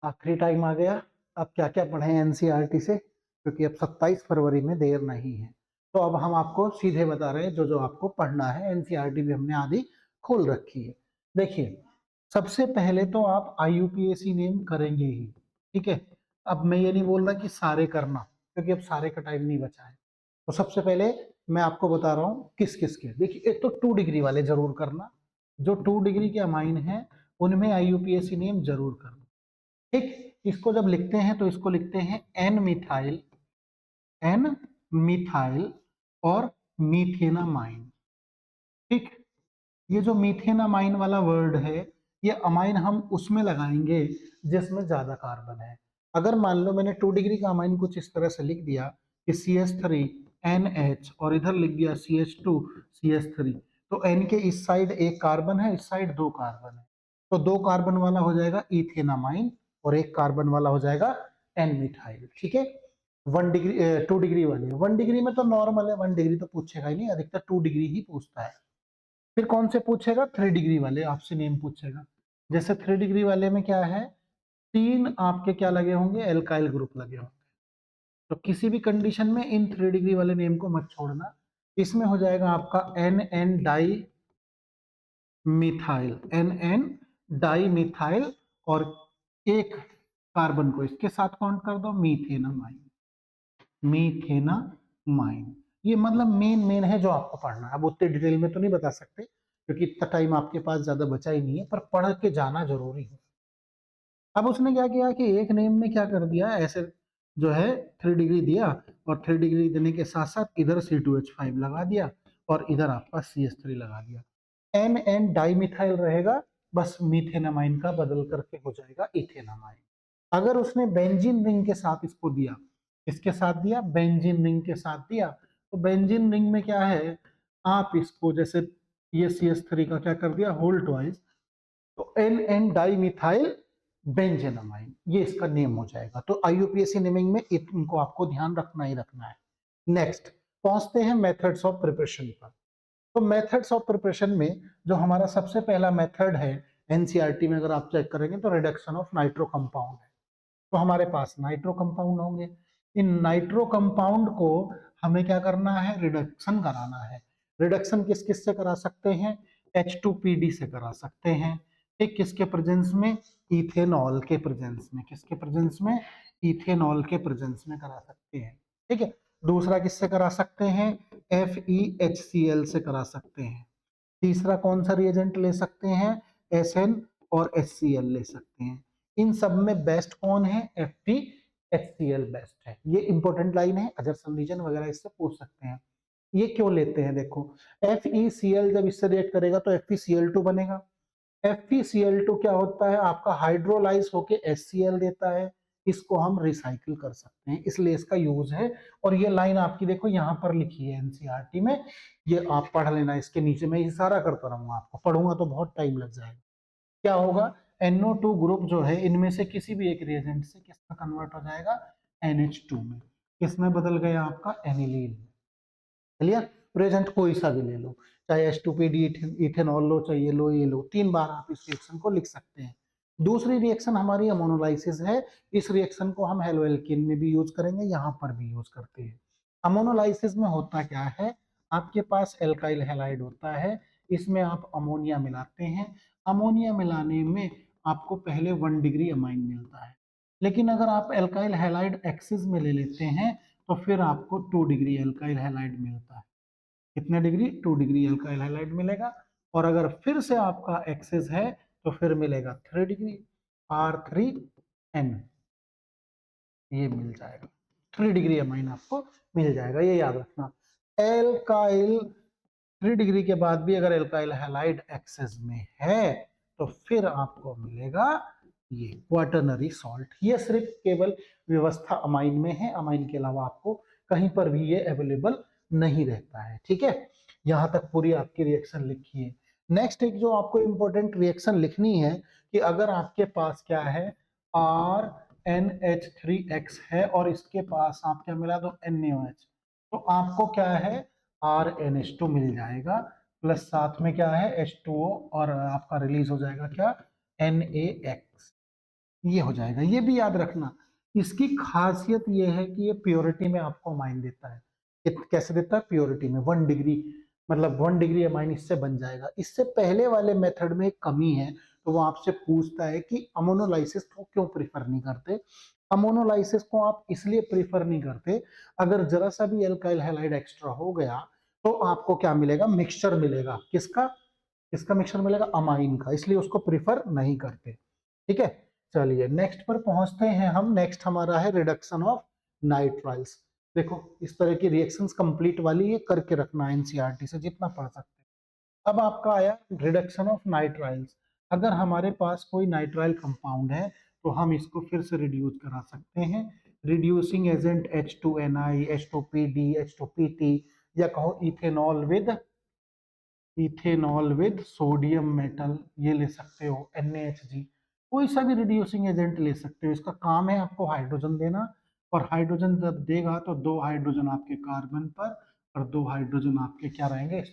आखिरी टाइम आ गया। अब क्या क्या पढ़ें एनसीईआरटी से, क्योंकि अब 27 फरवरी में देर नहीं है। तो अब हम आपको सीधे बता रहे हैं जो जो आपको पढ़ना है। एनसीईआरटी भी हमने आधी खोल रखी है। देखिए, सबसे पहले तो आप आईयूपीएसी नेम करेंगे ही, ठीक है। अब मैं ये नहीं बोल रहा कि सारे करना, क्योंकि अब सारे का टाइम नहीं बचा है। तो सबसे पहले मैं आपको बता रहा हूँ किस किस के। देखिए, एक तो 2 डिग्री वाले जरूर करना। जो 2 डिग्री के अमाइन है उनमें आईयूपीएसी नेम जरूर करना, ठीक। इसको जब लिखते हैं तो इसको लिखते हैं एन मिथाइल और मीथेनामाइन, ठीक। ये जो मीथेनामाइन वाला वर्ड है, ये अमाइन हम उसमें लगाएंगे जिसमें ज्यादा कार्बन है। अगर मान लो मैंने 2 डिग्री का अमाइन कुछ इस तरह से लिख दिया कि CH3 NH और इधर लिख दिया CH2 CH3, तो N के इस साइड एक कार्बन है, इस साइड 2 कार्बन है, तो 2 कार्बन वाला हो जाएगा इथेनामाइन और 1 कार्बन वाला हो जाएगा एन मिथाइल, ठीक है। 1 डिग्री 2 डिग्री वाले 1 डिग्री में तो नॉर्मल है, 1 डिग्री तो पूछेगा ही नहीं, अधिकतर 2 डिग्री ही पूछता है। फिर कौन से पूछेगा? 3 डिग्री वाले आपसे नेम पूछेगा। जैसे 3 डिग्री वाले में क्या है, 3 आपके क्या लगे होंगे, एल्काइल ग्रुप लगे होंगे। तो किसी भी कंडीशन में इन 3 डिग्री वाले नेम को मत छोड़ना। इसमें हो जाएगा आपका N N di methyl, N N di methyl, और एक कार्बन को इसके साथ काउंट कर दो, मीथेनामाइन, मीथेनामाइन। ये मतलब मेन मेन है जो आपको पढ़ना है। अब उतने डिटेल में तो नहीं बता सकते क्योंकि इतना टाइम आपके पास ज्यादा बचा ही नहीं है, पर पढ़ के जाना जरूरी है। अब उसने क्या किया कि एक नेम में क्या कर दिया, ऐसे जो है 3 डिग्री दिया, और 3 डिग्री देने के साथ साथ इधर C2H5 लगा दिया और इधर आपका CH3 लगा दिया। एन एन डाइमिथाइल रहेगा, बस मीथेनामाइन का बदल करके हो जाएगा इथेनामाइन। अगर उसने बेंजीन रिंग के साथ इसको दिया, इसके साथ दिया, बेंजीन रिंग के साथ दिया, तो बेंजीन रिंग में क्या है, आप इसको जैसे ये CH3 का क्या कर दिया, होल ट्वाइस, तो एन एन डाइमिथाइल बेंजेनामाइन, ये इसका नेम हो जाएगा। तो आईयूपीएसी नेमिंग में इनको आपको ध्यान रखना ही रखना है। नेक्स्ट पहुंचते हैं मेथड्स ऑफ प्रिपरेशन पर। तो मेथड्स ऑफ प्रिपरेशन में जो हमारा सबसे पहला मेथड है एनसीईआरटी में, अगर आप चेक करेंगे तो रिडक्शन ऑफ नाइट्रो कंपाउंड है। तो हमारे पास नाइट्रो कंपाउंड होंगे। इन नाइट्रो कंपाउंड को हमें क्या करना है, रिडक्शन कराना है। रिडक्शन किस किस से करा सकते हैं, H2PD से करा सकते हैं, एक किसके प्रेजेंस में, इथेनॉल के प्रेजेंस में, किसके प्रेजेंस में, इथेनॉल के प्रेजेंस में करा सकते हैं, ठीक है। दूसरा किससे करा सकते हैं, FeHCl से करा सकते हैं। तीसरा कौन सा रिएजेंट ले सकते हैं, SN और HCl ले सकते हैं। इन सब में बेस्ट कौन है, FeHCl बेस्ट है। ये इंपॉर्टेंट लाइन है, अजरसन रीजन वगैरह इससे पूछ सकते हैं। ये क्यों लेते हैं, देखो FeCl जब इससे रिएक्ट करेगा तो FeCl2 बनेगा। FeCl2 क्या होता है, आपका हाइड्रोलाइज होके HCl देता है, इसको हम रिसाइकिल कर सकते हैं, इसलिए इसका यूज है। और ये लाइन आपकी देखो यहाँ पर लिखी है एनसीईआरटी में, ये आप पढ़ लेना। इसके नीचे मैं इशारा करता रहूंगा, आपको पढ़ूंगा तो बहुत टाइम लग जाएगा। क्या होगा, NO2 ग्रुप जो है इनमें से किसी भी एक रिएजेंट से किसमें कन्वर्ट हो जाएगा, NH2 में। किसमें बदल गया, आपका एनिलीन में। क्लियर। प्रेजेंट कोई सा भी ले लो, चाहे H2PD इथेनॉल लो, चाहे ये लो, ये लो, 3 बार आप इस रिएक्शन को लिख सकते हैं। दूसरी रिएक्शन हमारी अमोनोलाइसिस है। इस रिएक्शन को हम हेलोएल्केन में भी यूज करेंगे, यहाँ पर भी यूज करते हैं। अमोनोलाइसिस में होता क्या है, आपके पास एल्काइल हैलाइड होता है, इसमें आप अमोनिया मिलाते हैं। अमोनिया मिलाने में आपको पहले 1 डिग्री अमाइन मिलता है, लेकिन अगर आप एल्काइल हैलाइड एक्सिस में ले लेते हैं तो फिर आपको 2 डिग्री एल्काइल हैलाइड मिलता है। कितने डिग्री, 2 डिग्री एल्काइल हैलाइड मिलेगा। और अगर फिर से आपका एक्सेस है तो फिर मिलेगा 3 डिग्री R3N, ये मिल जाएगा। 3 डिग्री अमाइन आपको मिल जाएगा, ये याद रखना। एल्काइल 3 डिग्री के बाद भी अगर एल्काइल हैलाइड एक्सेस में है तो फिर आपको मिलेगा ये क्वाटरनरी सॉल्ट। ये सिर्फ केवल व्यवस्था अमाइन में है, अमाइन के अलावा आपको कहीं पर भी ये अवेलेबल नहीं रहता है, ठीक है। यहां तक पूरी आपकी रिएक्शन लिखी है। नेक्स्ट एक जो आपको इंपॉर्टेंट रिएक्शन लिखनी है कि अगर आपके पास क्या है, RNH3X है और इसके पास आप क्या मिला दो, NaOH, तो आपको क्या है, RNH2 मिल जाएगा, प्लस साथ में क्या है H2O, और आपका रिलीज हो जाएगा क्या, NaX। ये हो जाएगा। ये भी याद रखना, इसकी खासियत ये है कि ये प्योरिटी में आपको अमाइन देता है। कैसे देता है? प्योरिटी में 1 डिग्री, मतलब 1 डिग्री अमाइन इससे बन जाएगा। इससे पहले वाले मेथड में एक कमी है, तो वो आपसे पूछता है कि अमोनोलाइसिस को क्यों प्रीफर नहीं करते। अमोनोलाइसिस को आप इसलिए प्रीफर नहीं करते, अगर जरा सा भी एल्काइल हैलाइड एक्स्ट्रा हो गया तो आपको क्या मिलेगा? मिक्सचर मिलेगा। किसका? किसका मिक्सचर मिलेगा? अमाइन का। इसलिए उसको प्रीफर नहीं करते। ठीक है, चलिए नेक्स्ट पर पहुंचते हैं हम। नेक्स्ट हमारा है रिडक्शन ऑफ नाइट्राइल्स। देखो इस तरह की रिएक्शंस कंप्लीट वाली ये करके रखना है एनसीईआरटी से जितना पढ़ सकते हैं। अब आपका आया रिडक्शन ऑफ नाइट्राइल्स। अगर हमारे पास कोई नाइट्राइल कंपाउंड है तो हम इसको फिर से रिड्यूस करा सकते हैं। Reducing agent H2NI, H2PD, H2PT, या कहो इथेनॉल विद सोडियम मेटल, ये ले सकते हो। NaHG, कोई सा भी रिड्यूसिंग एजेंट ले सकते हो। इसका काम है आपको हाइड्रोजन देना, और हाइड्रोजन जब देगा तो 2 हाइड्रोजन आपके कार्बन पर और 2 हाइड्रोजन आपके क्या रहेंगे?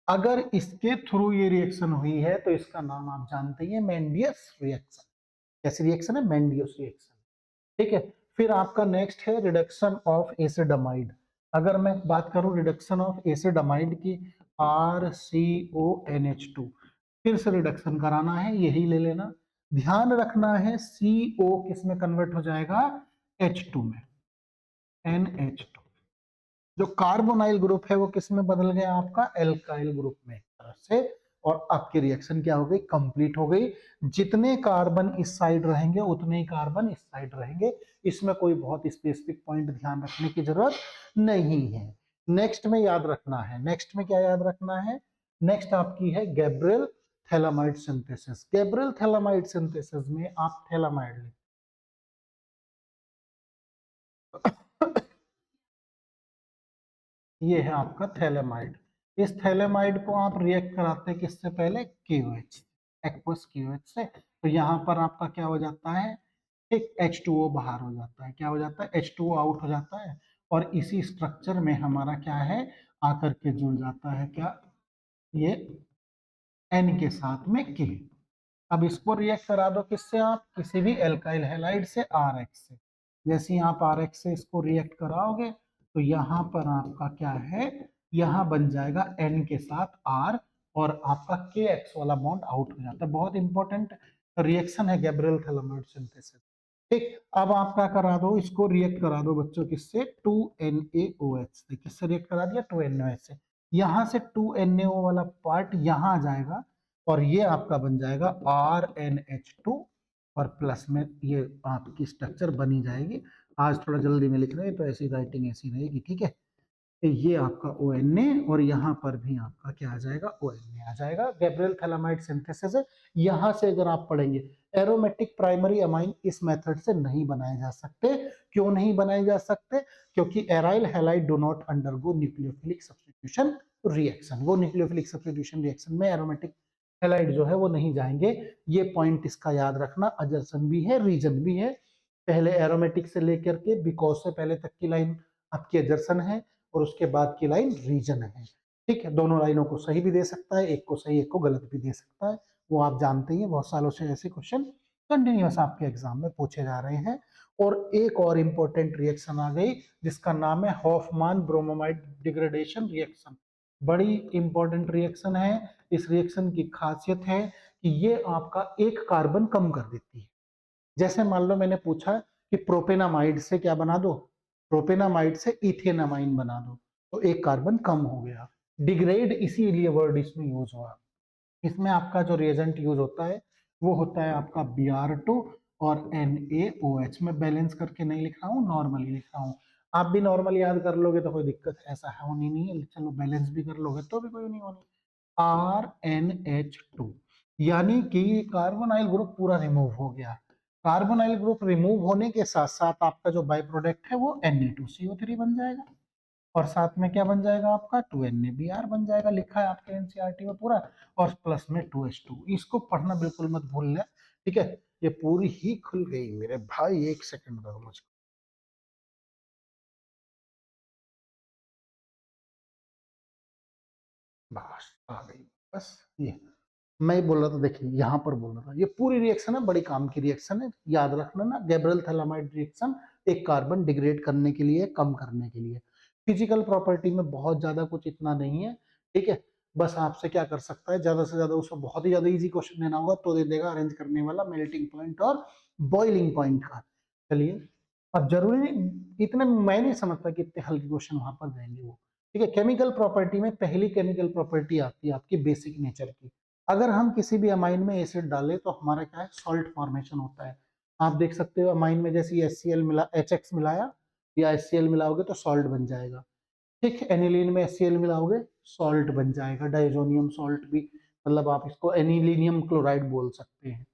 अगर इसके थ्रू ये रिएक्शन हुई है तो इसका नाम आप जानते हैं, मेंडियस रिएक्शन। कैसी रिएक्शन है? मेंडियस रिएक्शन। ठीक है, फिर आपका नेक्स्ट है रिडक्शन ऑफ एसिडमाइड। अगर मैं बात करूं रिडक्शन ऑफ एसिडमाइड की, RCONH2, फिर से रिडक्शन कराना है, यही ले लेना। ध्यान रखना है CO किस में कन्वर्ट हो जाएगा? H2 में, NH2। जो कार्बोनाइल ग्रुप है वो किस में बदल गया? आपका एल्काइल ग्रुप में, एक तरह से। और आपकी रिएक्शन क्या हो गई? कंप्लीट हो गई। जितने कार्बन इस साइड रहेंगे उतने ही कार्बन इस साइड रहेंगे। इसमें कोई बहुत स्पेसिफिक पॉइंट ध्यान रखने की जरूरत नहीं है। नेक्स्ट में याद रखना है, नेक्स्ट में क्या याद रखना है? नेक्स्ट आपकी है Gabriel phthalimide synthesis. Gabriel phthalimide synthesis में आप थैलामाइड ये है आपका थैलेमाइड। इस थैलेमाइड को आप रिएक्ट कराते हैं किससे? पहले KOH, एक्वस KOH से। तो यहाँ पर आपका क्या हो जाता है? एक H2O बाहर हो जाता है। क्या हो जाता है? H2O आउट हो जाता है। और इसी स्ट्रक्चर में हमारा क्या है? आकर के जुड़ जाता है क्या? ये N के साथ में K। अब इसको रिएक्ट करा दो किससे? आप किसी भी एल्काइल हैलाइड से, RX से। जैसे ही आप RX से इसको रिएक्ट कराओगे तो यहाँ पर आपका क्या है? यहाँ बन जाएगा N के साथ R, और आपका KX वाला बॉन्ड आउट हो जाता है। बहुत इंपॉर्टेंट रिएक्शन है गैब्रियल थैलामाइड सिंथेसिस। ठीक, अब आप क्या करा दो? इसको रिएक्ट करा दो बच्चों किससे? 2NaOH से। किससे रिएक्ट करा दिया? 2NaOH से। यहाँ से 2NaO वाला पार्ट यहाँ आ जाएगा, और ये आपका बन जाएगा RnH2, और प्लस में ये आपकी स्ट्रक्चर बनी जाएगी। आज थोड़ा जल्दी में लिख रहे हैं तो ऐसी राइटिंग ऐसी रहेगी। ठीक है, तो ये आपका ONA, और यहाँ पर भी आपका क्या आ जाएगा? ONA आ जाएगा। गैब्रियल थैलामाइड सिंथेसिस है। यहाँ से अगर आप पढ़ेंगे, एरोमेटिक प्राइमरी अमाइन इस मेथड से नहीं बनाए जा सकते। क्यों नहीं बनाए जा सकते? क्योंकि aryl halide do not undergo nucleophilic substitution reaction. वो न्यूक्लियोफिलिक सब्स्टिट्यूशन रिएक्शन में एरोमेटिक हैलाइड जो है वो नहीं जाएंगे। ये पॉइंट इसका याद रखना। अजर्सन भी है, रीजन भी है। पहले एरोमेटिक से लेकर के बिकॉज से पहले तक की लाइन आपकी अजर्सन है, और उसके बाद की लाइन रीजन है। ठीक है, दोनों लाइनों को सही भी दे सकता है, एक को सही एक को गलत भी दे सकता है। वो आप जानते ही, बहुत सालों से ऐसे क्वेश्चन कंटिन्यूअस आपके एग्जाम में पूछे जा रहे हैं। और एक और इंपॉर्टेंट रिएक्शन आ गई जिसका नाम है हॉफमान ब्रोमोमाइड डिग्रेडेशन रिएक्शन। बड़ी इंपॉर्टेंट रिएक्शन है। इस रिएक्शन की खासियत है कि ये आपका एक कार्बन कम कर देती है। जैसे मान लो मैंने पूछा कि प्रोपेनामाइड से क्या बना दो? प्रोपेनामाइड से इथेनामाइन बना दो, तो एक कार्बन कम हो गया। डिग्रेड इसीलिए वर्ड इसमें यूज हुआ। इसमें आपका जो रिएजेंट यूज होता है वो होता है आपका Br2 और NaOH। मैं बैलेंस करके नहीं लिख रहा हूँ, नॉर्मली लिख रहा हूँ। आप भी नॉर्मल याद कर लोगे तो कोई दिक्कत ऐसा होनी नहीं है। चलो बैलेंस भी कर लोगे तो भी कोई नहीं होनी। RnH2, यानी कि कार्बोनाइल ग्रुप पूरा रिमूव हो गया। कार्बोनाइल ग्रुप रिमूव होने के साथ साथ आपका जो बाई प्रोडक्ट है वो Na2CO3 बन जाएगा, और साथ में क्या बन जाएगा? आपका 2NaBr बन जाएगा। लिखा है आपके एनसीईआरटी में पूरा। और प्लस में 2H2। इसको पढ़ना बिल्कुल मत भूलना। ठीक है, ये पूरी ही खुल गई मेरे भाई। एक सेकंड दो मुझको, बस आ गई। बस ये मैं बोल रहा था, देखिए यहाँ पर बोल रहा था, ये पूरी रिएक्शन है, बड़ी काम की रिएक्शन है, याद रखना ना, गैब्रियल थैलामाइड रिएक्शन, एक कार्बन डिग्रेड करने के लिए, कम करने के लिए। फिजिकल प्रॉपर्टी में बहुत ज्यादा कुछ इतना नहीं है, ठीक है। बस आपसे क्या कर सकता है, ज्यादा से ज्यादा उसको बहुत ही ज्यादा इजी क्वेश्चन देना होगा तो दे देगा अरेंज करने वाला, मेल्टिंग पॉइंट और बॉइलिंग पॉइंट का। चलिए, अब जरूरी नहीं, इतने मैं नहीं समझता कि इतने हल्के क्वेश्चन वहां पर देंगे वो, ठीक है। केमिकल प्रॉपर्टी में पहली केमिकल प्रॉपर्टी आती है आपकी बेसिक नेचर की। अगर हम किसी भी अमाइन में एसिड डालें तो हमारा क्या है, सॉल्ट फॉर्मेशन होता है। आप देख सकते हो अमाइन में जैसे HCl मिला, HX मिलाया या HCl मिलाओगे तो सॉल्ट बन जाएगा, ठीक। एनिलीन में HCl मिलाओगे सॉल्ट बन जाएगा, डाइजोनियम सॉल्ट भी, मतलब आप इसको एनिलीनियम क्लोराइड बोल सकते हैं,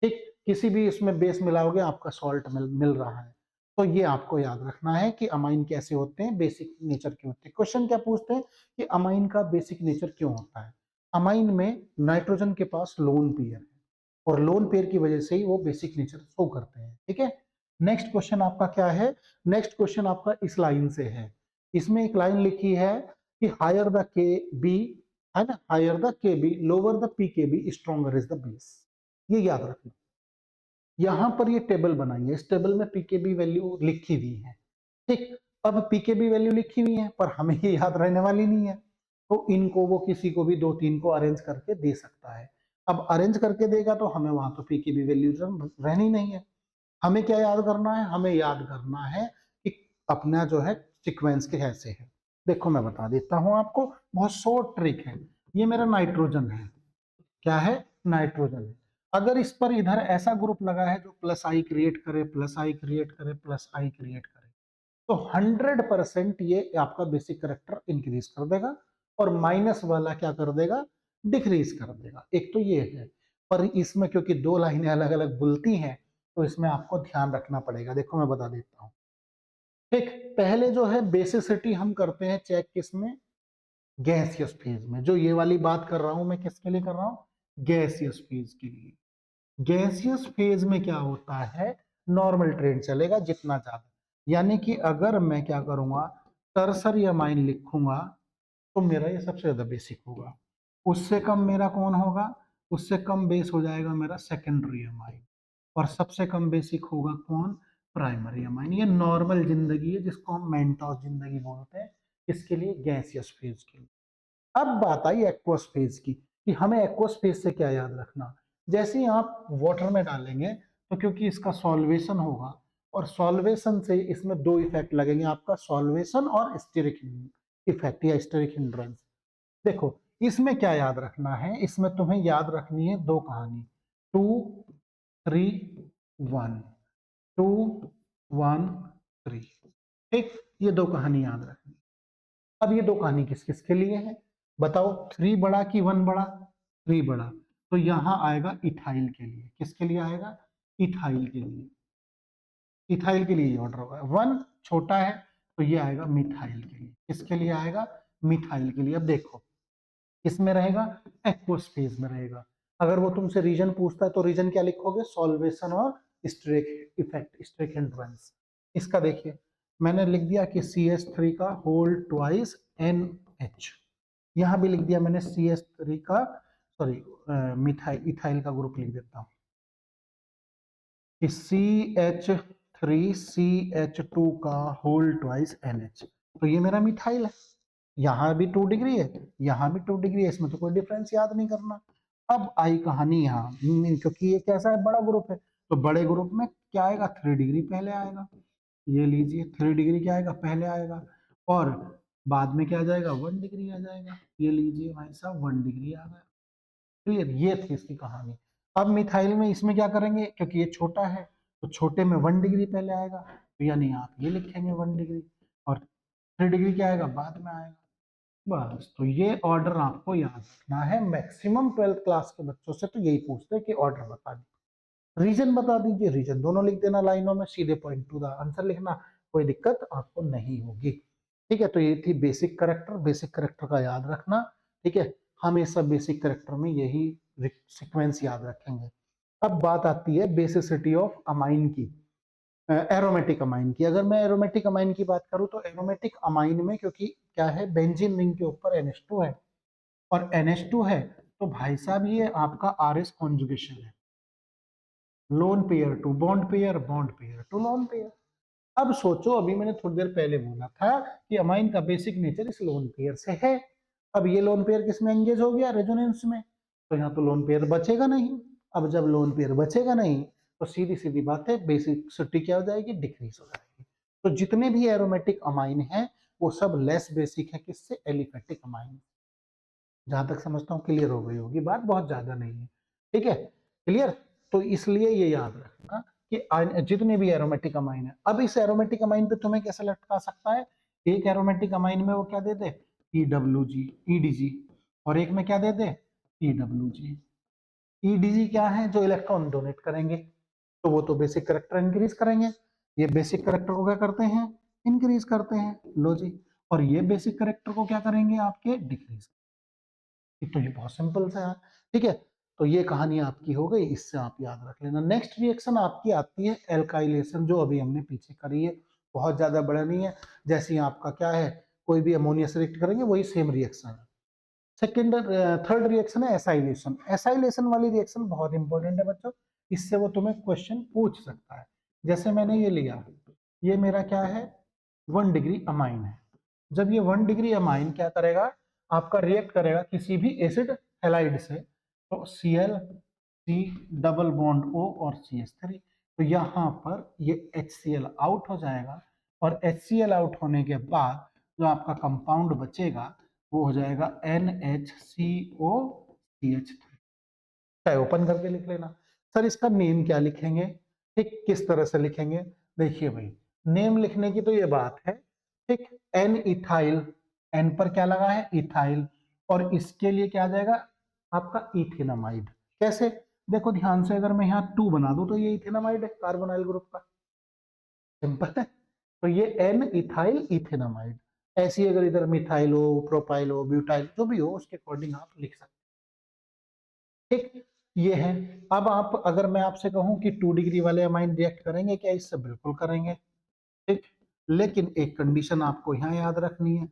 ठीक। किसी भी इसमें बेस मिलाओगे आपका सॉल्ट मिल रहा है। तो ये आपको याद रखना है कि अमाइन कैसे होते हैं, बेसिक नेचर के होते हैं। क्वेश्चन क्या पूछते हैं कि अमाइन का बेसिक नेचर क्यों होता है। अमाइन में नाइट्रोजन के पास लोन पेयर है और लोन पेयर की वजह से ही वो बेसिक नेचर शो करते हैं, ठीक है। नेक्स्ट क्वेश्चन आपका क्या है, नेक्स्ट क्वेश्चन आपका इस लाइन से है। इसमें एक लाइन लिखी है कि हायर द के बी, है ना, हायर द के बी लोअर द पी के B stronger is the base. ये याद रखना, यहां पर ये टेबल बनाई है, इस टेबल में पीकेबी वैल्यू लिखी हुई है, ठीक। अब पीकेबी वैल्यू लिखी हुई है पर हमें ये याद रहने वाली नहीं है, तो इनको वो किसी को भी दो तीन को अरेंज करके दे सकता है। अब अरेंज करके देगा तो हमें वहां तो पीकेबी वैल्यू रहनी नहीं है। हमें क्या याद करना है, हमें याद करना है कि अपना जो है सीक्वेंस के कैसे है। देखो मैं बता देता हूं आपको, बहुत शॉर्ट ट्रिक है। ये मेरा नाइट्रोजन है, क्या है, नाइट्रोजन है। अगर इस पर इधर ऐसा ग्रुप लगा है जो प्लस आई क्रिएट करे, प्लस आई क्रिएट करे, प्लस आई क्रिएट करे, तो 100% ये आपका बेसिक करेक्टर इंक्रीज कर देगा और माइनस वाला क्या कर देगा, डिक्रीज कर देगा। एक तो ये है, पर इसमें क्योंकि दो लाइनें अलग अलग बुलती हैं तो इसमें आपको ध्यान रखना पड़ेगा। देखो मैं बता देता हूँ, ठीक। पहले जो है बेसिसिटी हम करते हैं चेक किसमें, गैसियस फेज में। जो ये वाली बात कर रहा हूं मैं किसके लिए कर रहा हूं, गैसियस फेज के लिए। गैसियस फेज में क्या होता है, नॉर्मल ट्रेंड चलेगा जितना ज्यादा, यानी कि अगर मैं क्या करूंगा, टर्सरी अमाइन लिखूंगा तो मेरा ये सबसे ज्यादा बेसिक होगा। उससे कम मेरा कौन होगा, उससे कम बेस हो जाएगा मेरा सेकेंडरी अमाइन, और सबसे कम बेसिक होगा कौन, प्राइमरी अमाइन। ये नॉर्मल जिंदगी है जिसको हम मेंटोस जिंदगी बोलते हैं, इसके लिए गैसियस फेज के लिए। अब बात आई एक्वस फेज की, कि हमें एक्वस फेज से क्या याद रखना। जैसे ही आप वाटर में डालेंगे तो क्योंकि इसका सॉल्वेशन होगा, और सॉल्वेशन से इसमें दो इफेक्ट लगेंगे आपका, सॉल्वेशन और स्टेरिक इफेक्ट या स्टेरिक हिंड्रेंस। देखो इसमें क्या याद रखना है, इसमें तुम्हें याद रखनी है दो कहानी, 2 3 1, 2 1 3, ठीक। ये दो कहानी याद रखनी। अब ये दो कहानी किस किस के लिए है बताओ, 3 बड़ा कि 1 बड़ा, 3 बड़ा, तो यहां आएगा इथाइल के लिए। किसके लिए आएगा, इथाइल के लिए। इथाइल के लिए ऑर्डर होगा। 1 छोटा है तो ये आएगा मिथाइल के लिए। किसके लिए आएगा, मिथाइल के लिए। अब देखो किसमें रहेगा, एक्वस फेज में रहेगा। अगर वो तुमसे रीजन पूछता है तो रीजन क्या लिखोगे, सॉल्वेशन और स्ट्रेक इफेक्ट, स्ट्रेक एंट्रेंस। इसका देखिए मैंने लिख दिया कि CH3 का होल ट्वाइस NH, यहां भी लिख दिया मैंने CH3 का, सॉरी मिथाइल, इथाइल का ग्रुप लिख देता हूं कि CH3CH2 का होल ट्वाइस NH, तो ये मेरा मिथाइल है। यहाँ भी 2 डिग्री है, यहाँ भी 2 डिग्री है, इसमें तो कोई डिफरेंस याद नहीं करना। अब आई कहानी यहाँ, क्योंकि ये कैसा है, बड़ा ग्रुप है, तो बड़े ग्रुप में क्या आएगा, 3 डिग्री पहले आएगा। ये लीजिए 3 डिग्री क्या आएगा, पहले आएगा, और बाद में क्या आ जाएगा, 1 डिग्री आ जाएगा। ये लीजिए भाई साहब 1 डिग्री आ गया। क्लियर, ये थी इसकी कहानी। अब मिथाइल में इसमें क्या करेंगे, क्योंकि ये छोटा है तो छोटे में 1 डिग्री पहले आएगा, तो यानी आप ये लिखेंगे 1 डिग्री, और 3 डिग्री क्या आएगा, बाद में आएगा। बस, तो ये ऑर्डर आपको याद रखना है। मैक्सिमम 12th क्लास के बच्चों से तो यही पूछते हैं कि ऑर्डर बता दीजिए, रीजन बता दीजिए, रीजन दोनों लिख देना लाइनों में, सीधे पॉइंट टू द आंसर लिखना, कोई दिक्कत आपको नहीं होगी। ठीक है, तो ये थी बेसिक करेक्टर, बेसिक करेक्टर का याद रखना। ठीक है, हमेशा बेसिक करेक्टर में यही सीक्वेंस याद रखेंगे। अब बात आती है बेसिसिटी ऑफ अमाइन की, एरोमेटिक अमाइन की। अगर मैं एरोमेटिक अमाइन की बात करूं तो एरोमेटिक अमाइन में क्योंकि क्या है, बेंजीन रिंग के ऊपर NH2 है और NH2 है तो भाई साहब ये आपका आर एस कॉन्जुगेशन है, lone pair to bond pair, bond pair to lone pair. अब सोचो, अभी मैंने थोड़ी देर पहले बोला था कि अमाइन का बेसिक नेचर इस लोन पेयर से है। अब ये लोन पेयर किस में एंगेज हो गया, रेजोनेंस में, तो यहाँ तो लोन पेयर बचेगा नहीं। अब जब लोन पेयर बचेगा नहीं तो सीधी सीधी बात है, बेसिसिटी क्या हो जाएगी, डिक्रीज हो जाएगी। तो जितने भी एरोमेटिक अमाइन है वो सब लेस बेसिक है किससे, एलिफेटिक अमाइन। जहां तक समझता हूँ क्लियर हो गई होगी बात, बहुत ज्यादा नहीं है, ठीक है, क्लियर। तो इसलिए ये याद रखना कि जितने भी एरोमेटिक अमाइन है, अब इस एरोमेटिक अमाइन पे तुम्हें कैसे लटका सकता है, एक एरोमेटिक अमाइन में वो क्या दे दे, EWG, EDG, और एक में क्या दे दे, EWG। EDG क्या है, जो इलेक्ट्रॉन डोनेट करेंगे, तो वो तो बेसिक करेक्टर इंक्रीज करेंगे, ये बेसिक करेक्टर को क्या करते हैं, इंक्रीज करते हैं, लो जी। और ये बेसिक करेक्टर को क्या करेंगे, आपके डिक्रीज। तो ये बहुत सिंपल सा है, ठीक है। तो ये कहानी आपकी हो गई, इससे आप याद रख लेना। नेक्स्ट रिएक्शन आपकी आती है एल्काइलेशन, जो अभी हमने पीछे करी है, बहुत ज्यादा बड़ा नहीं है। जैसे ही आपका क्या है, कोई भी अमोनिया से रिएक्ट करेंगे वही सेम रिएक्शन है। सेकेंड थर्ड रिएक्शन है एसाइलेशन। एसाइलेशन वाली रिएक्शन बहुत इंपॉर्टेंट है बच्चों, इससे वो तुम्हें क्वेश्चन पूछ सकता है। जैसे मैंने ये लिया, ये मेरा क्या है, 1 डिग्री अमाइन है। जब ये 1 डिग्री अमाइन क्या करेगा, आपका रिएक्ट करेगा किसी भी एसिड हैलाइड से, तो Cl, C double bond O और CH3, तो यहाँ पर ये HCl आउट हो जाएगा, और HCl आउट होने के बाद जो आपका कंपाउंड बचेगा वो हो जाएगा NHCOCH3। चाहे ओपन करके लिख लेना। सर इसका नेम क्या लिखेंगे, ठीक, किस तरह से लिखेंगे, देखिए भाई, नेम लिखने की तो ये बात है, ठीक, एन इथाइल, एन पर क्या लगा है, इथाइल, और इसके लिए क्या आ जाएगा, आपका इथेनामाइड। कैसे, देखो ध्यान से, अगर मैं यहाँ 2 बना दूं तो ये इथेनामाइड है, कार्बोनाइल ग्रुप का, सिंपल है। तो ये एन इथाइल इथेनामाइड। ऐसी अगर इधर मिथाइल हो, प्रोपाइल हो, ब्यूटाइल, जो भी हो उसके अकॉर्डिंग आप लिख सकते हैं, ठीक, ये है। अब आप, अगर मैं आपसे कहूं कि 2 डिग्री वाले अमाइन रिएक्ट करेंगे क्या, इससे बिल्कुल करेंगे, ठीक, लेकिन एक कंडीशन आपको यहाँ याद रखनी है,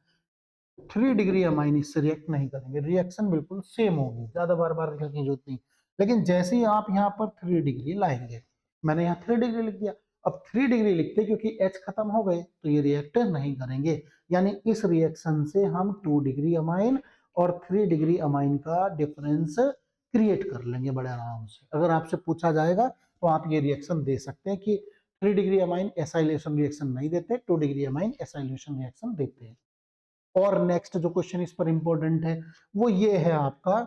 3 डिग्री अमाइन इससे रिएक्ट नहीं करेंगे, रिएक्शन बिल्कुल सेम होगी, ज्यादा बार बार लिखने की जरूरत नहीं। लेकिन जैसे ही आप यहाँ पर 3 डिग्री लाएंगे, मैंने यहाँ 3 डिग्री लिख दिया, अब 3 डिग्री लिखते क्योंकि H खत्म हो गए तो ये रिएक्ट नहीं करेंगे, यानी इस रिएक्शन से हम 2 डिग्री अमाइन और 3 डिग्री अमाइन का डिफरेंस क्रिएट कर लेंगे बड़े आराम से। अगर आपसे पूछा जाएगा तो आप ये रिएक्शन दे सकते हैं कि 3 डिग्री अमाइन एसाइलेशन रिएक्शन नहीं देते, 2 डिग्री अमाइन एसाइलेशन रिएक्शन देते हैं। और नेक्स्ट जो क्वेश्चन इस पर इंपॉर्टेंट है वो ये है आपका,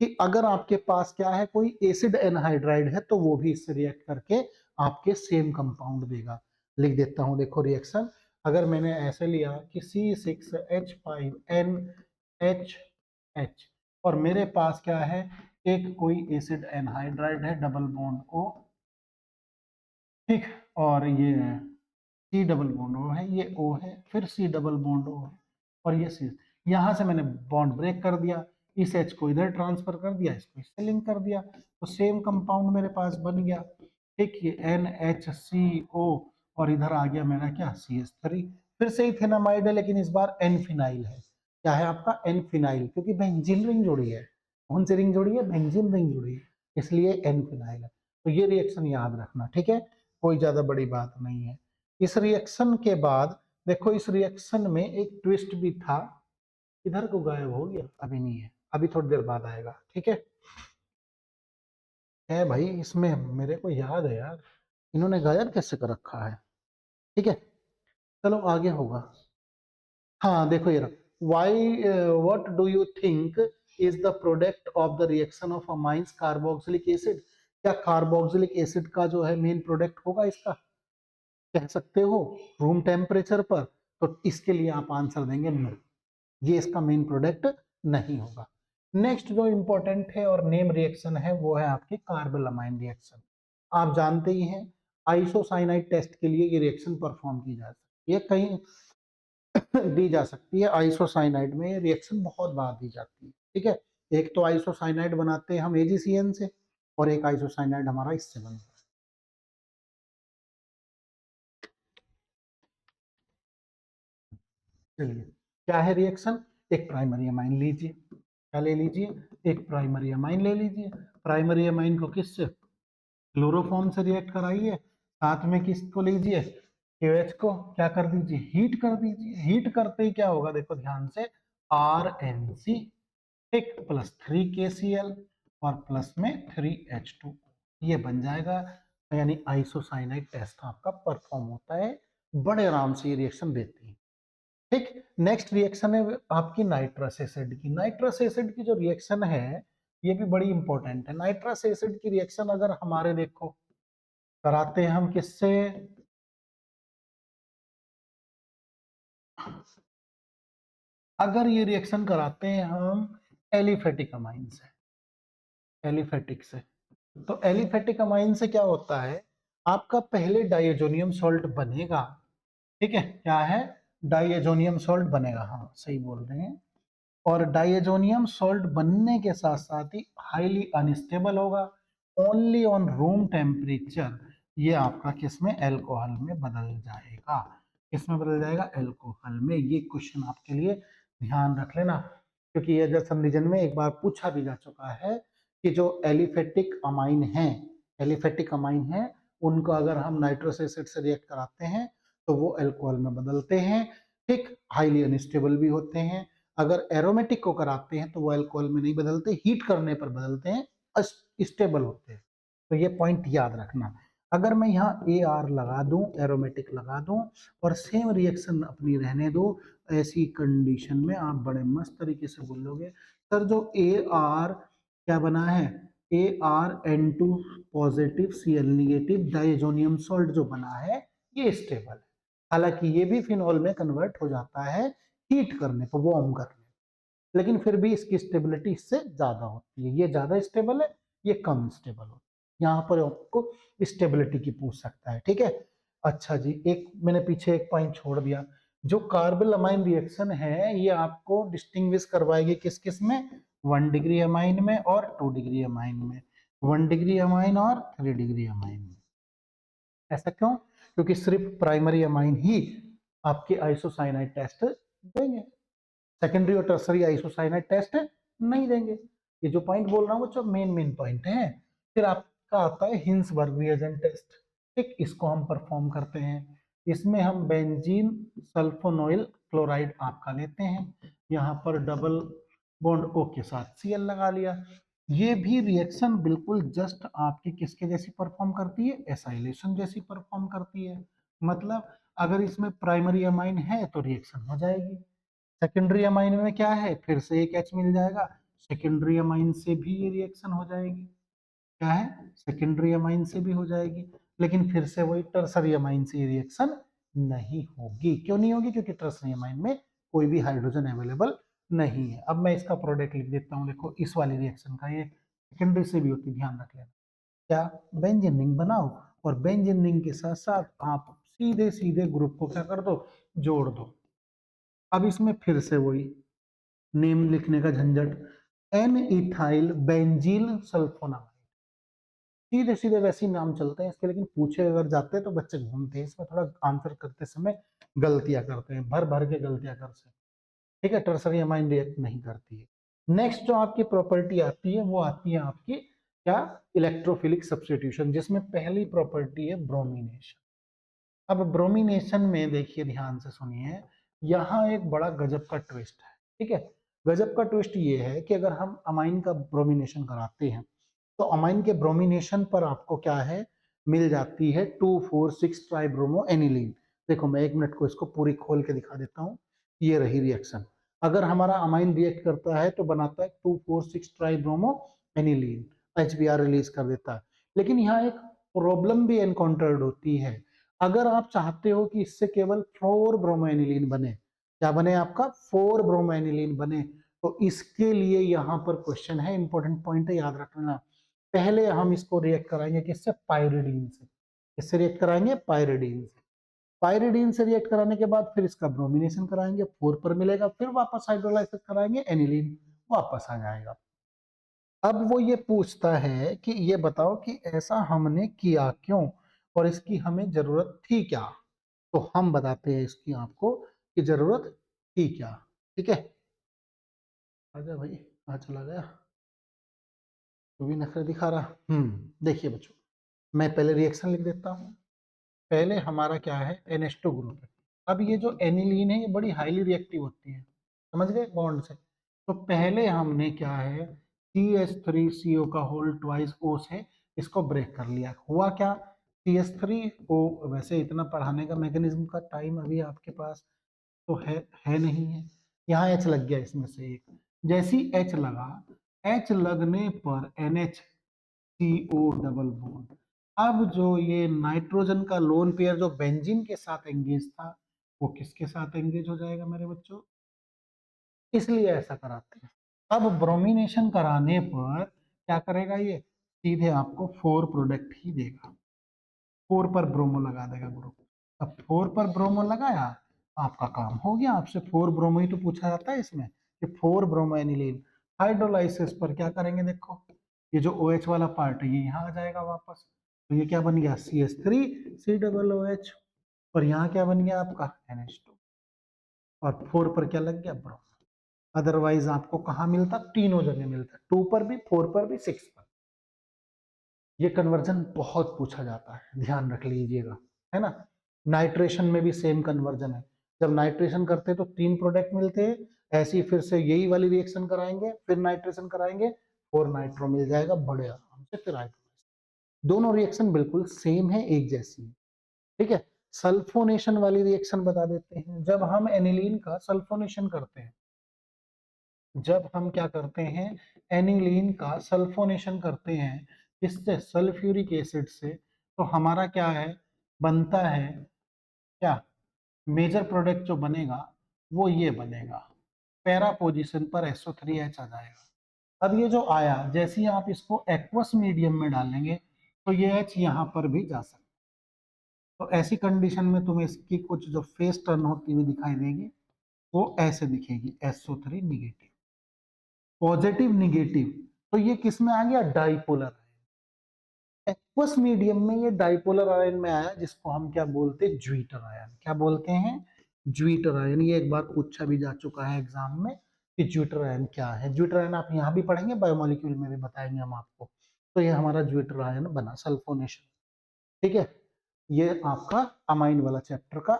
कि अगर आपके पास क्या है, कोई एसिड एनहाइड्राइड है तो वो भी इससे रिएक्ट करके आपके सेम कंपाउंड देगा। लिख देता हूं, देखो रिएक्शन, अगर मैंने ऐसे लिया कि C6H5NHH, और मेरे पास क्या है, एक कोई एसिड एनहाइड्राइड है, डबल बॉन्ड O, ठीक, और ये सी डबल बॉन्ड O है, ये O है, फिर C डबल बॉन्ड O है, और ये C। यहां से मैंने बॉन्ड ब्रेक कर दिया, इस H को इधर ट्रांसफर कर दिया, इसको इससे लिंक कर दिया, तो सेम कंपाउंड मेरे पास बन गया, ठीक, ये NHCO, और इधर आ गया मेरा क्या, CH3। फिर से इथेनामाइड है, लेकिन इस बार एन फिनाइल है, क्या है आपका, एन फिनाइल, क्योंकि बेंजीन रिंग जुड़ी है, कौन सी रिंग जुड़ी है, बेंजीन रिंग जुड़ी है, इसलिए एन फिनाइल है। तो ये रिएक्शन याद रखना, ठीक है, कोई ज्यादा बड़ी बात नहीं है। इस रिएक्शन के बाद देखो, इस रिएक्शन में एक ट्विस्ट भी था, इधर को गायब हो गया, अभी नहीं है, अभी थोड़ी देर बाद आएगा, ठीक है भाई, इसमें मेरे को याद है यार, इन्होंने गायब कैसे कर रखा है, ठीक है, चलो आगे होगा। हाँ देखो ये रहा, why what do you think is the product of the reaction of amines carboxylic acid, क्या कार्बोक्सिलिक एसिड का जो है मेन प्रोडक्ट होगा इसका, कह सकते हो, रूम टेम्परेचर पर, तो इसके लिए आप आंसर देंगे नो, ये इसका मेन प्रोडक्ट नहीं होगा। नेक्स्ट जो इंपॉर्टेंट है और नेम रिएक्शन है वो है आपकी कार्बोलामाइन रिएक्शन। आप जानते ही हैं, आइसोसाइनाइड टेस्ट के लिए ये रिएक्शन परफॉर्म की जा सकती है, कहीं दी जा सकती है, आइसोसाइनाइड में रिएक्शन बहुत बार दी जाती है, ठीक है। एक तो आइसोसाइनाइड बनाते हैं हम AgCN से, और एक आइसोसाइनाइड हमारा इससे बनता है। चलिए, क्या है रिएक्शन, एक प्राइमरी अमाइन लीजिए, क्या ले लीजिए, एक प्राइमरी अमाइन ले लीजिए। प्राइमरी अमाइन को किससे, क्लोरोफॉर्म से रिएक्ट कराइए, साथ में किसको लीजिए, KOH को क्या कर दीजिए, हीट कर दीजिए। हीट करते ही क्या होगा, देखो ध्यान से, RNC ठीक प्लस 3KCl और प्लस में 3H2, ये बन जाएगा। यानी आइसोसाइनाइड टेस्ट आपका परफॉर्म होता है, बड़े आराम से ये रिएक्शन देती है। ठीक, नेक्स्ट रिएक्शन है आपकी नाइट्रस एसिड की। नाइट्रस एसिड की जो रिएक्शन है ये भी बड़ी इंपॉर्टेंट है। नाइट्रस एसिड की रिएक्शन अगर हमारे देखो कराते हैं हम किससे, अगर ये रिएक्शन कराते हैं हम एलिफेटिक अमाइन से, एलिफेटिक से, तो एलिफेटिक अमाइन से क्या होता है, आपका पहले डाइएजोनियम सॉल्ट बनेगा। ठीक है, क्या है, डाइएजोनियम सॉल्ट बनेगा, हाँ सही बोल रहे हैं। और डाइएजोनियम सॉल्ट बनने के साथ साथ ही हाईली अनस्टेबल होगा, ओनली ऑन रूम टेम्परेचर ये आपका किसमें, एल्कोहल में बदल जाएगा। किसमें बदल जाएगा, एल्कोहल में। ये क्वेश्चन आपके लिए ध्यान रख लेना, क्योंकि ये जैसे रीजन में एक बार पूछा भी जा चुका है कि जो एलिफेटिक अमाइन है, एलिफेटिक अमाइन है, उनको अगर हम नाइट्रस एसिड से रिएक्ट कराते हैं तो वो एल्कोहल में बदलते हैं। ठीक, हाईली अनस्टेबल भी होते हैं। अगर एरोमेटिक को कराते हैं तो वो अल्कोहल में नहीं बदलते, हीट करने पर बदलते हैं, स्टेबल होते हैं। तो ये पॉइंट याद रखना। अगर मैं यहाँ AR लगा दूं, एरोमेटिक लगा दूं और सेम रिएक्शन अपनी रहने दो, ऐसी कंडीशन में आप बड़े मस्त तरीके से बोलोगे सर जो AR क्या बना है, ArN2 positive Cl negative diazonium salt जो बना है ये स्टेबल है। हालांकि ये भी फिनॉल में कन्वर्ट हो जाता है हीट करने पर, वार्म करने, लेकिन फिर भी इसकी स्टेबिलिटी इससे ज्यादा होती है। ये ज्यादा स्टेबल है, ये कम स्टेबल होता है। यहाँ पर आपको स्टेबिलिटी की पूछ सकता है। ठीक है, अच्छा जी, एक मैंने पीछे एक पॉइंट छोड़ दिया, जो कार्बल अमाइन रिएक्शन है ये आपको डिस्टिंग्विश करवाएगी किस किस में, 1 डिग्री अमाइन में और 2 डिग्री अमाइन में, 1 डिग्री अमाइन और 3 डिग्री अमाइन में। ऐसा क्यों, क्योंकि सिर्फ प्राइमरी अमाइन ही आपके आइसोसाइनाइड टेस्ट देंगे, सेकेंडरी और टर्सरी आइसोसाइनाइड टेस्ट नहीं देंगे। ये जो पॉइंट बोल रहा हूँ वो जो मेन पॉइंट है। फिर आपका आता है हिंसबर्ग रिएजेंट टेस्ट। ठीक, इसको हम परफॉर्म करते हैं। इसमें हम बेंजीन सल्फोनोइल क्लोराइड आपका लेते हैं, यहाँ पर डबल बॉन्ड O के साथ Cl लगा लिया। ये भी रिएक्शन बिल्कुल जस्ट आपकी किसके जैसी परफॉर्म करती है, एसाइलेशन जैसी परफॉर्म करती है। मतलब अगर इसमें प्राइमरी अमाइन है तो रिएक्शन हो जाएगी, सेकेंडरी अमाइन में क्या है, फिर से एक H मिल जाएगा, सेकेंडरी अमाइन से भी ये रिएक्शन हो जाएगी। क्या है, सेकेंडरी अमाइन से भी हो जाएगी, लेकिन फिर से वही टर्सरी अमाइन से ये रिएक्शन नहीं होगी। क्यों नहीं होगी, क्योंकि टर्सरी अमाइन में कोई भी हाइड्रोजन अवेलेबल नहीं है। अब मैं इसका प्रोडक्ट लिख देता हूँ, देखो इस वाली रिएक्शन का, ये सेकेंडरी से भी होती, ध्यान रख लेना। क्या, बेंजीन रिंग बनाओ और बेंजीन रिंग के साथ साथ आप सीधे सीधे ग्रुप को क्या कर दो, जोड़ दो। अब इसमें फिर से वही नेम लिखने का झंझट, एन इथाइल बेंजील सल्फोनामाइड, सीधे सीधे वैसे ही नाम चलते हैं इसके, लेकिन पूछे अगर जाते हैं तो बच्चे घूमते हैं इसमें, थोड़ा आंसर करते समय गलतियां करते हैं, भर भर के गलतियां करते हैं। ठीक है, टर्सरी अमाइन रिएक्ट नहीं करती है। नेक्स्ट जो आपकी प्रॉपर्टी आती है वो आती है आपकी क्या, इलेक्ट्रोफिलिक सब्स्टिट्यूशन, जिसमें पहली प्रॉपर्टी है ब्रोमिनेशन। अब ब्रोमिनेशन में देखिए ध्यान से सुनिए, यहाँ एक बड़ा गजब का ट्विस्ट है। ठीक है, गजब का ट्विस्ट ये है कि अगर हम अमाइन का ब्रोमिनेशन कराते हैं तो अमाइन के ब्रोमिनेशन पर आपको क्या है, मिल जाती है 2,4,6 ट्राइब्रोमो एनिलीन। देखो मैं 1 मिनट को इसको पूरी खोल के दिखा देता हूँ। ये रही रिएक्शन, अगर हमारा अमाइन रिएक्ट करता है तो बनाता है 2,4,6 ट्राइब्रोमो एनिलीन, HBr रिलीज कर देता है। लेकिन यहाँ एक प्रॉब्लम भी एनकाउंटर्ड होती है, अगर आप चाहते हो कि इससे केवल 4 ब्रोमोएनिलीन बने, क्या बने आपका, 4 ब्रोमोएनिलीन बने, तो इसके लिए यहाँ पर क्वेश्चन है, इंपॉर्टेंट पॉइंट है, याद रखना। पहले हम इसको रिएक्ट कराएंगे किससे, पायरिडीन से। किससे रिएक्ट कराएंगे, पायरिडीन से। पायरिडीन से रिएक्ट कराने के बाद फिर इसका ब्रोमिनेशन कराएंगे, 4 पर मिलेगा, फिर वापस हाइड्रोलाइसिस कराएंगे, एनिलीन वापस आ जाएगा। अब वो ये पूछता है कि ये बताओ कि ऐसा हमने किया क्यों और इसकी हमें जरूरत थी क्या। तो हम बताते हैं इसकी आपको कि जरूरत थी क्या। ठीक है, आजा भाई। चला गया, तो भी नखरे दिखा रहा। देखिए बच्चों, मैं पहले रिएक्शन लिख देता हूँ। पहले हमारा क्या है, NH2 ग्रुप है। अब ये जो एनिलीन है ये बड़ी हाईली रिएक्टिव होती है, समझ गए, बॉन्ड से। तो पहले हमने क्या है, CH3CO का होल ट्वाइस O से इसको ब्रेक कर लिया। हुआ क्या, CH3O, वैसे इतना पढ़ाने का मैकेनिज्म का टाइम अभी आपके पास तो है नहीं है। यहाँ H लग गया इसमें से एक, जैसी H लगा, H लगने पर NH CO डबल बॉन्ड। अब जो ये नाइट्रोजन का लोन पेयर जो बेंजीन के साथ एंगेज था, वो किसके साथ एंगेज हो जाएगा मेरे बच्चों, इसलिए ऐसा कराते हैं। अब ब्रोमिनेशन कराने पर क्या करेगा, ये सीधे आपको 4 प्रोडक्ट ही देगा, 4 पर ब्रोमो लगा देगा ग्रुप। अब 4 पर ब्रोमो लगाया, आपका काम हो गया। आपसे 4 ब्रोमो ही तो पूछा जाता है इसमें, कि 4 ब्रोमो एनिलीन। हाइड्रोलाइसिस पर क्या करेंगे, देखो ये जो OH वाला पार्ट है ये यहाँ आ जाएगा वापस, तो ये क्या बन गया, CH3COOH। और यहाँ क्या बन गया आपका, NH2। और 4 पर क्या लग गया, ब्रोमो। अदरवाइज आपको कहाँ मिलता, तीनों जगह मिलता, 2 पर भी, 4 पर भी, 6 पर। ये कन्वर्जन बहुत पूछा जाता है, ध्यान रख लीजिएगा, है ना। नाइट्रेशन में भी सेम कन्वर्जन है। जब नाइट्रेशन करते हैं तो 3 प्रोडक्ट मिलते हैं, ऐसी फिर से यही वाली रिएक्शन कराएंगे, फिर नाइट्रेशन कराएंगे, 4 नाइट्रो मिल जाएगा बड़े आराम से, फिर हाइड्रोलाइज। दोनों रिएक्शन बिल्कुल सेम है, एक जैसी है, ठीक है। सल्फोनेशन वाली रिएक्शन बता देते हैं। जब हम एनिलीन का सल्फोनेशन करते हैं, जब हम क्या करते हैं, एनिलीन का सल्फोनेशन करते हैं, इससे सल्फ्यूरिक एसिड से, तो हमारा क्या है, बनता है क्या, मेजर प्रोडक्ट जो बनेगा वो ये बनेगा, पैरा पोजीशन पर SO3H आ जाएगा। अब ये जो आया, जैसे ही आप इसको एक्वस मीडियम में डालेंगे तो ये H यहाँ पर भी जा सकता है। तो ऐसी कंडीशन में तुम्हें इसकी कुछ जो फेस टर्न होती हुई दिखाई देगी, वो ऐसे दिखेगी, SO3 निगेटिव, पॉजिटिव निगेटिव। तो ये किस में आ गया, डाइपोलर। एक्वस मीडियम में ये डाइपोलर आयन में आया, जिसको हम क्या बोलते हैं, ज्वीटर आयन। क्या बोलते हैं, ज्वीटर आयन। ये एक बार पूछा भी जा चुका है एग्जाम में कि ज्वीटर आयन क्या है। ज्वीटर आयन आप यहाँ भी पढ़ेंगे, बायोमोलिक्यूल में भी बताएंगे हम आपको। तो ये हमारा ज्वीटर आयन बना, सल्फोनेशन, ठीक है। ये आपका अमाइन वाला चैप्टर का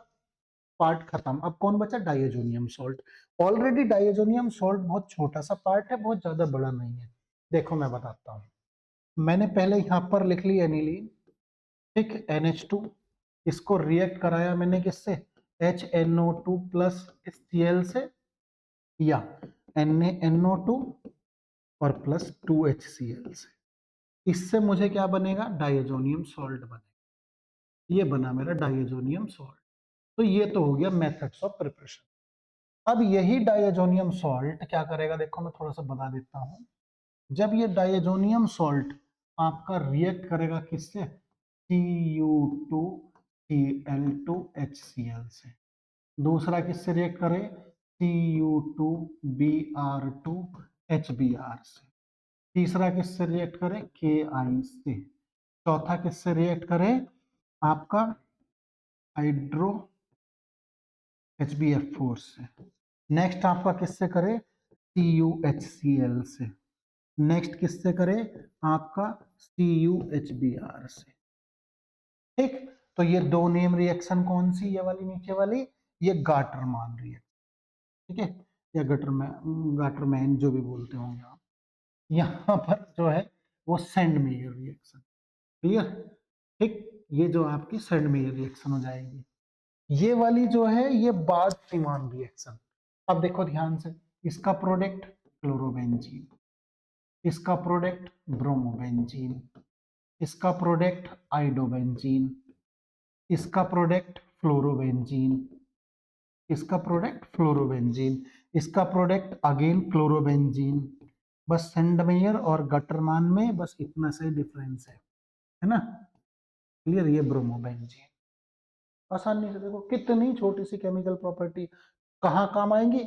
पार्ट खत्म। अब कौन बचा, diazonium salt. Already diazonium salt बहुत छोटा सा पार्ट है, बहुत ज्यादा बड़ा नहीं है। देखो मैं बताता हूँ, मैंने पहले यहाँ पर लिख ली एनिलीन, ठीक, NH2। इसको रिएक्ट कराया मैंने किससे, HNO2 प्लस Cl से, या NaNO2 और प्लस 2HCl से। इससे मुझे क्या बनेगा, डाइएजोनियम सॉल्ट बनेगा। ये बना मेरा डाइएजोनियम सॉल्ट। तो ये तो हो गया मेथड्स ऑफ प्रिपरेशन। अब यही डाइएजोनियम सॉल्ट क्या करेगा, देखो मैं थोड़ा सा बता देता हूँ। जब ये डाइएजोनियम सॉल्ट आपका रिएक्ट करेगा किससे, Cu2Cl2HCl से, दूसरा किससे रिएक्ट करे, Cu2Br2HBr से, तीसरा किससे रिएक्ट करे, Ki से, चौथा किससे रिएक्ट करे, आपका हाइड्रो HbF4 से, नेक्स्ट आपका किससे करे, CuHCl से, नेक्स्ट किससे करे, आपका CuHBr से, ठीक। तो ये दो नेम रिएक्शन कौन सी, ये वाली नीचे वाली, ये गाटरमान रिएक्शन, ठीक है, या गाटरमैन जो भी बोलते होंगे आप। यहाँ पर जो है वो सेंडमेयर रिएक्शन, क्लियर, ठीक। ये जो आपकी सेंडमेयर रिएक्शन हो जाएगी। ये वाली जो है ये बार्ड-फ्रीमान रिएक्शन। अब देखो ध्यान से, इसका प्रोडक्ट क्लोरोबेंजीन, इसका प्रोडक्ट ब्रोमोबेंजीन, इसका प्रोडक्ट आइडोबेंजीन, इसका प्रोडक्ट फ्लोरोबेंजीन, इसका प्रोडक्ट फ्लोरोबेंजीन, इसका प्रोडक्ट अगेन क्लोरोबेंजीन। बस सेंडमेयर और गटरमान में बस इतना सा ही डिफरेंस है ना, क्लियर। ये ब्रोमोबेंजीन, आसानी से देखो कितनी छोटी सी केमिकल प्रॉपर्टी कहाँ काम आएंगी,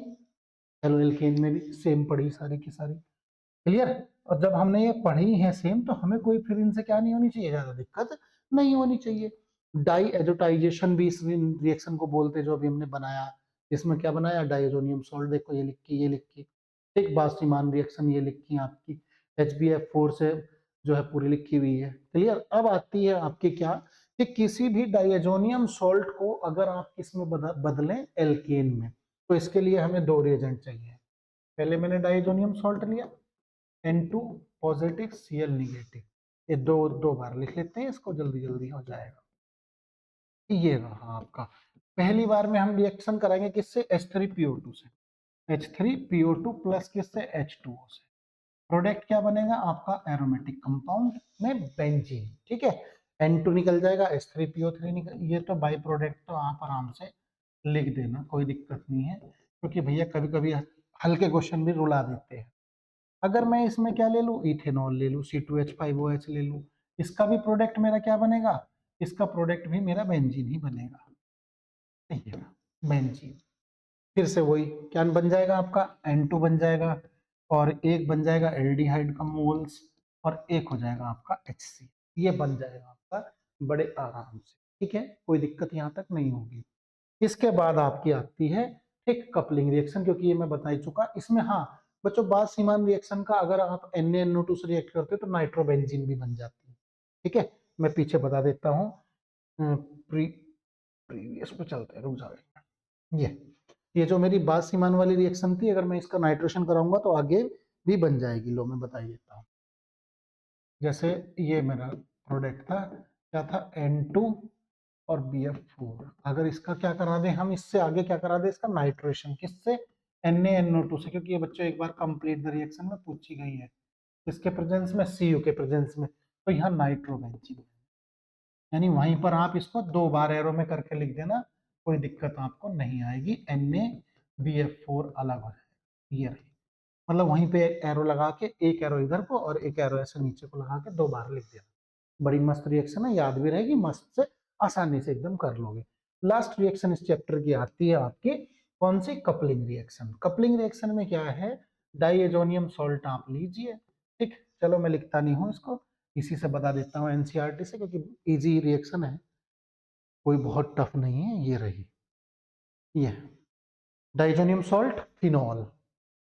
हेलो एल्केन में भी सेम पढ़ी सारी की सारी, क्लियर। और जब हमने ये पढ़ी है सेम, तो हमें कोई फिर इनसे क्या नहीं होनी चाहिए, ज्यादा दिक्कत नहीं होनी चाहिए। डाई एजोटाइजेशन भी इस रिएक्शन को बोलते हैं, जो अभी हमने बनाया, इसमें क्या बनाया, डाइएजोनियम सॉल्ट, देखो ये लिख के, ये लिख के, ठीक, बाष्पीमान रिएक्शन ये लिखी है आपकी, HbF4 से जो है पूरी लिखी हुई है। क्लियर? अब आती है आपकी क्या कि किसी भी डाइएजोनियम सॉल्ट को अगर आप किसमें बदलें, एल्केन में, तो इसके लिए हमें 2 रिएजेंट चाहिए। पहले मैंने डाइएजोनियम सॉल्ट लिया, N2 पॉजिटिव Cl निगेटिव, ये दो बार लिख लेते हैं, इसको जल्दी जल्दी हो जाएगा। ये रहा आपका, पहली बार में हम रिएक्शन कराएंगे किससे, H3PO2 से, H3PO2 प्लस किससे, H2O से। प्रोडक्ट क्या बनेगा आपका, एरोमेटिक कंपाउंड में बेंजीन। ठीक है, N2 निकल जाएगा, H3PO3 निकल, ये तो बाई प्रोडक्ट तो आप आराम से लिख देना, कोई दिक्कत नहीं है, क्योंकि भैया कभी कभी हल्के क्वेश्चन भी रुला देते हैं। अगर मैं इसमें क्या ले लूँ, इथेनॉल ले लूँ, C2H5OH ले लूँ, इसका भी प्रोडक्ट मेरा क्या बनेगा, इसका प्रोडक्ट भी मेरा बेंजीन ही बनेगा। बेंजीन, फिर से वही क्या बन जाएगा आपका, N2 बन जाएगा, और एक बन जाएगा एल्डिहाइड का मोल्स, और एक हो जाएगा आपका HC। ये बन जाएगा आपका बड़े आराम से। ठीक है, कोई दिक्कत यहाँ तक नहीं होगी। इसके बाद आपकी आती है एक कपलिंग रिएक्शन, क्योंकि ये मैं बता ही चुका। इसमें हाँ बच्चों, बाष्पीमान रिएक्शन का अगर आप NaNO2 से रिएक्ट करते हो तो नाइट्रोबेंजीन भी बन जाती है। ठीक है, मैं पीछे बता देता हूँ, प्रीवियस पे चलते हैं, रुक जाओ। ये जो मेरी बाष्पीमान वाली रिएक्शन थी, अगर मैं इसका नाइट्रेशन कराऊंगा तो आगे भी बन जाएगी। लो मैं बता ही देता हूँ। जैसे ये मेरा प्रोडक्ट था, क्या था, N2 और BF4। अगर इसका क्या करा दें हम, इससे आगे क्या करा दें, इसका नाइट्रेशन, किससे, NaNO2 से, क्योंकि ये बच्चों एक बार कंप्लीट द रिएक्शन में पूछी गई है, इसके प्रेजेंस में, Cu के प्रेजेंस में, तो यहाँ नाइट्रोबेंजीन, यानी वहीं पर आप इसको 2 बार एरो में करके लिख देना, कोई दिक्कत आपको नहीं आएगी। NaBF4 अलग हो जाएगा, ये रही, मतलब वहीं पे एरो लगा के, एक एरो इधर को और एक एरो ऐसे नीचे को लगा के 2 बार लिख देना। बड़ी मस्त रिएक्शन है, याद भी रहेगी, मस्त से आसानी से एकदम कर लोगे। लास्ट रिएक्शन इस चैप्टर की आती है आपकी, कौन सी, कपलिंग रिएक्शन। कपलिंग रिएक्शन में क्या है, डाइएजोनियम सॉल्ट आप लीजिए। ठीक, चलो मैं लिखता नहीं हूँ इसको, इसी से बता देता हूँ NCERT से, क्योंकि इजी रिएक्शन है, कोई बहुत टफ नहीं है। ये रही, ये डाइजोनियम सॉल्ट, फिनॉल।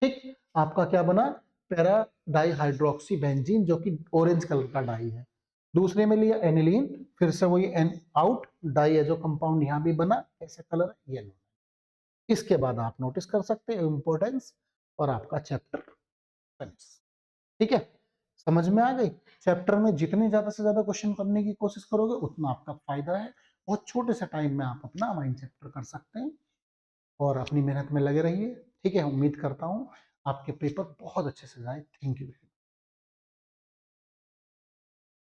ठीक, आपका क्या बना, पैरा डाइहाइड्रोक्सी बेंजीन, जो कि ऑरेंज कलर का डाई है। दूसरे में लिया एनिलीन, फिर से वही एन आउट डाइएजो कंपाउंड यहाँ भी बना, ऐसे कलर येलो। इसके बाद आप नोटिस कर सकते हैं इंपॉर्टेंस, और आपका चैप्टर फिनिश। ठीक है, समझ में आ गई। चैप्टर में जितने ज्यादा से ज्यादा क्वेश्चन करने की कोशिश करोगे उतना आपका फायदा है। बहुत छोटे से टाइम में आप अपना माइंड चैप्टर कर सकते हैं, और अपनी मेहनत में लगे रहिए। ठीक है, उम्मीद करता हूँ आपके पेपर बहुत अच्छे से जाए। Thank you.